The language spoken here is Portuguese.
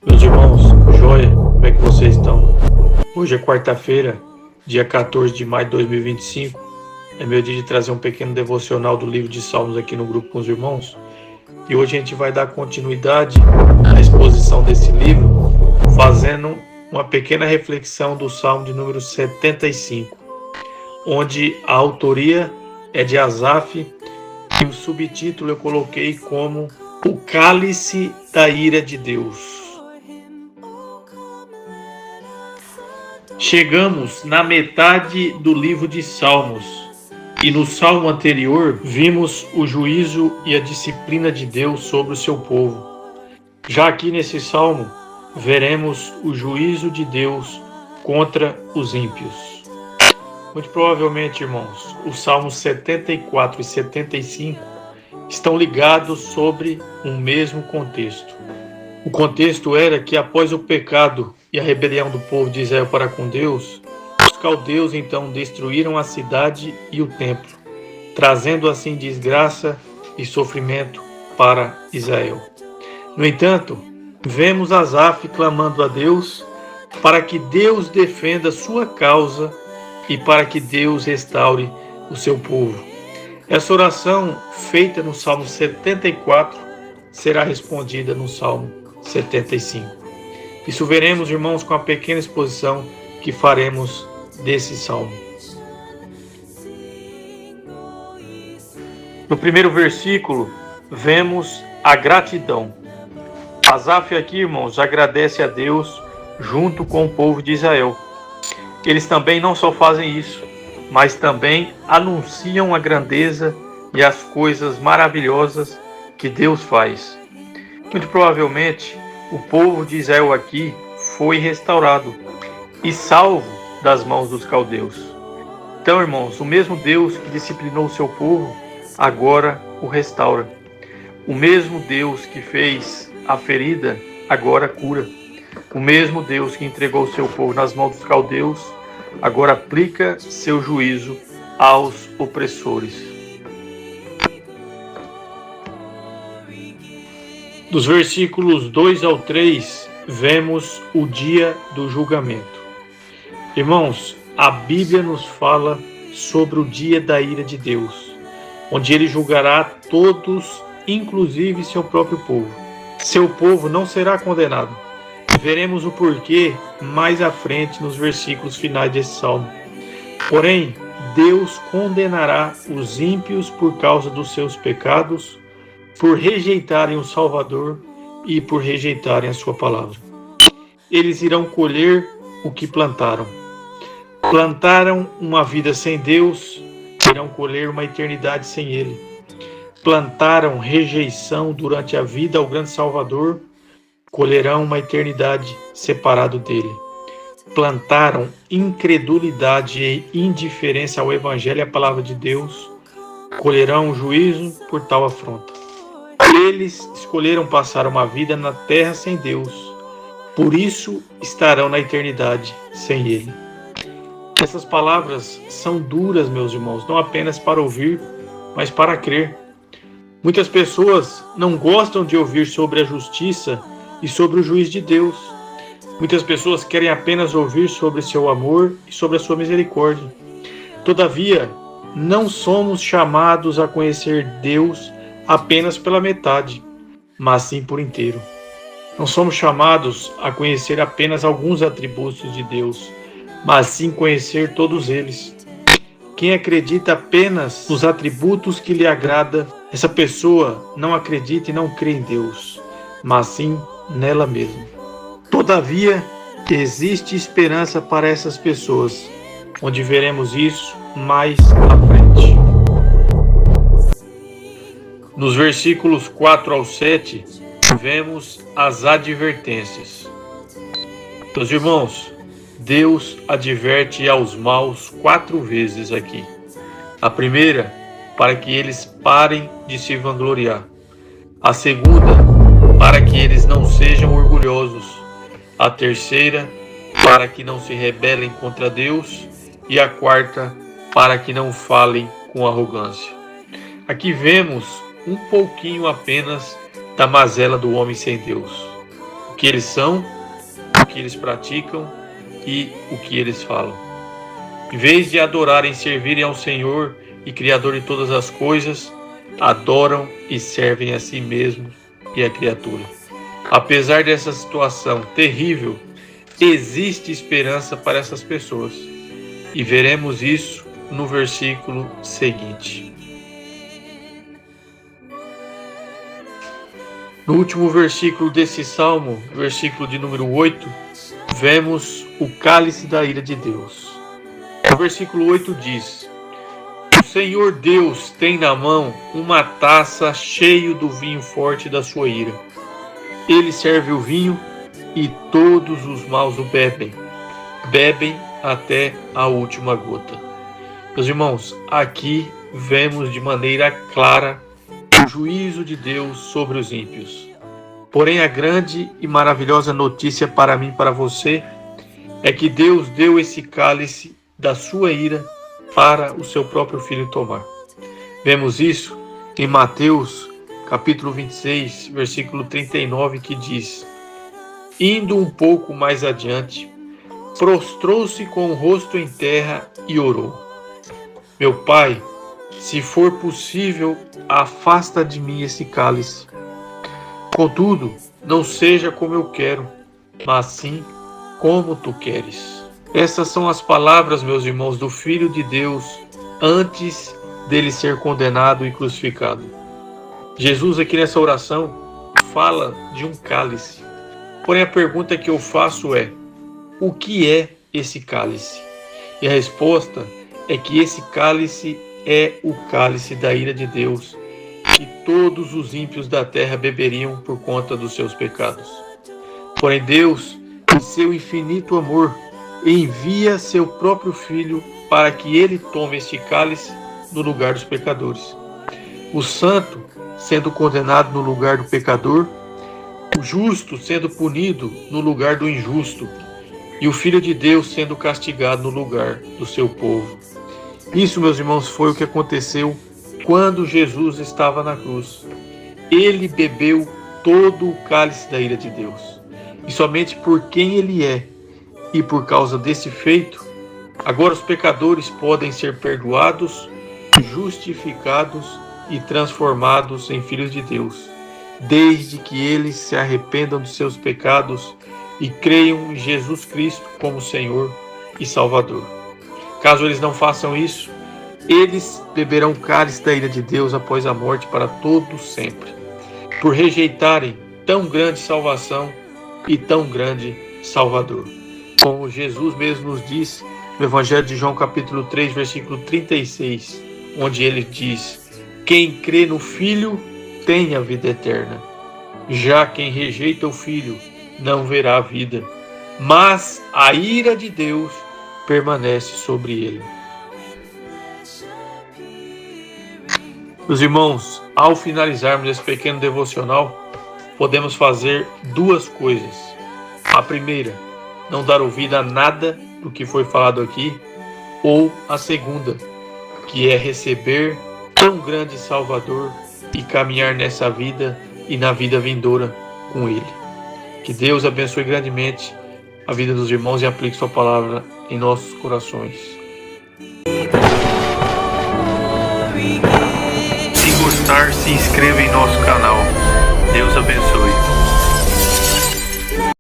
Meus irmãos, joia, como é que vocês estão? Hoje é quarta-feira, dia 14 de maio de 2025. É meu dia de trazer um pequeno devocional do livro de Salmos aqui no grupo com os irmãos. E hoje a gente vai dar continuidade à exposição desse livro, fazendo uma pequena reflexão do Salmo de número 75, onde a autoria é de Asaf e o subtítulo eu coloquei como O Cálice da Ira de Deus. Chegamos na metade do livro de Salmos e no salmo anterior vimos o juízo e a disciplina de Deus sobre o seu povo. Já aqui nesse salmo veremos o juízo de Deus contra os ímpios. Muito provavelmente, irmãos, os salmos 74 e 75 estão ligados sobre um mesmo contexto. O contexto era que após o pecado e a rebelião do povo de Israel para com Deus, os caldeus então destruíram a cidade e o templo, trazendo assim desgraça e sofrimento para Israel. No entanto, vemos Asaf clamando a Deus para que Deus defenda sua causa e para que Deus restaure o seu povo. Essa oração, feita no Salmo 74, será respondida no Salmo 75. Isso veremos, irmãos, com a pequena exposição que faremos desse salmo. No primeiro versículo, vemos a gratidão. Asaf aqui, irmãos, agradece a Deus junto com o povo de Israel. Eles também não só fazem isso, mas também anunciam a grandeza e as coisas maravilhosas que Deus faz. Muito provavelmente, o povo de Israel aqui foi restaurado e salvo das mãos dos caldeus. Então, irmãos, o mesmo Deus que disciplinou o seu povo, agora o restaura. O mesmo Deus que fez a ferida, agora cura. O mesmo Deus que entregou o seu povo nas mãos dos caldeus, agora aplica seu juízo aos opressores. Dos versículos 2 ao 3, vemos o dia do julgamento. Irmãos, a Bíblia nos fala sobre o dia da ira de Deus, onde ele julgará todos, inclusive seu próprio povo. Seu povo não será condenado. Veremos o porquê mais à frente nos versículos finais desse salmo. Porém, Deus condenará os ímpios por causa dos seus pecados, por rejeitarem o Salvador e por rejeitarem a sua palavra. Eles irão colher o que plantaram. Plantaram uma vida sem Deus, irão colher uma eternidade sem Ele. Plantaram rejeição durante a vida ao grande Salvador, colherão uma eternidade separado dele. Plantaram incredulidade e indiferença ao Evangelho e à palavra de Deus, colherão juízo por tal afronta. Eles escolheram passar uma vida na terra sem Deus, por isso estarão na eternidade sem Ele. Essas palavras são duras, meus irmãos, não apenas para ouvir, mas para crer. Muitas pessoas não gostam de ouvir sobre a justiça e sobre o juiz de Deus. Muitas pessoas querem apenas ouvir sobre seu amor e sobre a sua misericórdia. Todavia, não somos chamados a conhecer Deus apenas pela metade, mas sim por inteiro. Não somos chamados a conhecer apenas alguns atributos de Deus, mas sim conhecer todos eles. Quem acredita apenas nos atributos que lhe agrada, essa pessoa não acredita e não crê em Deus, mas sim nela mesma. Todavia, existe esperança para essas pessoas, onde veremos isso mais à frente. Nos versículos 4 ao 7, vemos as advertências. Meus irmãos, Deus adverte aos maus 4 vezes aqui. A primeira, para que eles parem de se vangloriar. A segunda, para que eles não sejam orgulhosos. A terceira, para que não se rebelem contra Deus. E a quarta, para que não falem com arrogância. Aqui vemos um pouquinho apenas da mazela do homem sem Deus. que eles são, o que eles praticam e o que eles falam. Em vez de adorarem e servirem ao Senhor e Criador de todas as coisas, adoram e servem a si mesmos e a criatura. Apesar dessa situação terrível, existe esperança para essas pessoas. E veremos isso no versículo seguinte. No último versículo desse salmo, versículo de número 8, vemos o cálice da ira de Deus. O versículo 8 diz: O Senhor Deus tem na mão uma taça cheia do vinho forte da sua ira. Ele serve o vinho e todos os maus o bebem. Bebem até a última gota. Meus irmãos, aqui vemos de maneira clara o juízo de Deus sobre os ímpios. Porém, a grande e maravilhosa notícia para mim e para você é que Deus deu esse cálice da sua ira para o seu próprio Filho tomar. Vemos isso em Mateus, capítulo 26, versículo 39, que diz: Indo um pouco mais adiante, prostrou-se com o rosto em terra e orou: Meu Pai, se for possível, afasta de mim esse cálice. Contudo, não seja como eu quero, mas sim como tu queres. Essas são as palavras, meus irmãos, do Filho de Deus antes dele ser condenado e crucificado. Jesus aqui nessa oração fala de um cálice. Porém, a pergunta que eu faço é: o que é esse cálice? E a resposta é que esse cálice é o cálice da ira de Deus, que todos os ímpios da terra beberiam por conta dos seus pecados. Porém, Deus, em seu infinito amor, envia seu próprio Filho para que ele tome este cálice no lugar dos pecadores. O santo sendo condenado no lugar do pecador, o justo sendo punido no lugar do injusto, e o Filho de Deus sendo castigado no lugar do seu povo. Isso, meus irmãos, foi o que aconteceu quando Jesus estava na cruz. Ele bebeu todo o cálice da ira de Deus. E somente por quem ele é e por causa desse feito, agora os pecadores podem ser perdoados, justificados e transformados em filhos de Deus, desde que eles se arrependam dos seus pecados e creiam em Jesus Cristo como Senhor e Salvador. Caso eles não façam isso, eles beberão o cálice da ira de Deus após a morte para todo sempre, por rejeitarem tão grande salvação e tão grande Salvador. Como Jesus mesmo nos diz no Evangelho de João capítulo 3, versículo 36, onde ele diz: Quem crê no Filho tem a vida eterna. Já quem rejeita o Filho não verá a vida, mas a ira de Deus permanece sobre ele. Meus irmãos, ao finalizarmos esse pequeno devocional, podemos fazer duas coisas. A primeira, não dar ouvido a nada do que foi falado aqui, ou a segunda, que é receber tão grande Salvador e caminhar nessa vida e na vida vindoura com Ele. Que Deus abençoe grandemente a vida dos irmãos e aplique sua palavra em nossos corações. Se gostar, se inscreva em nosso canal. Deus abençoe.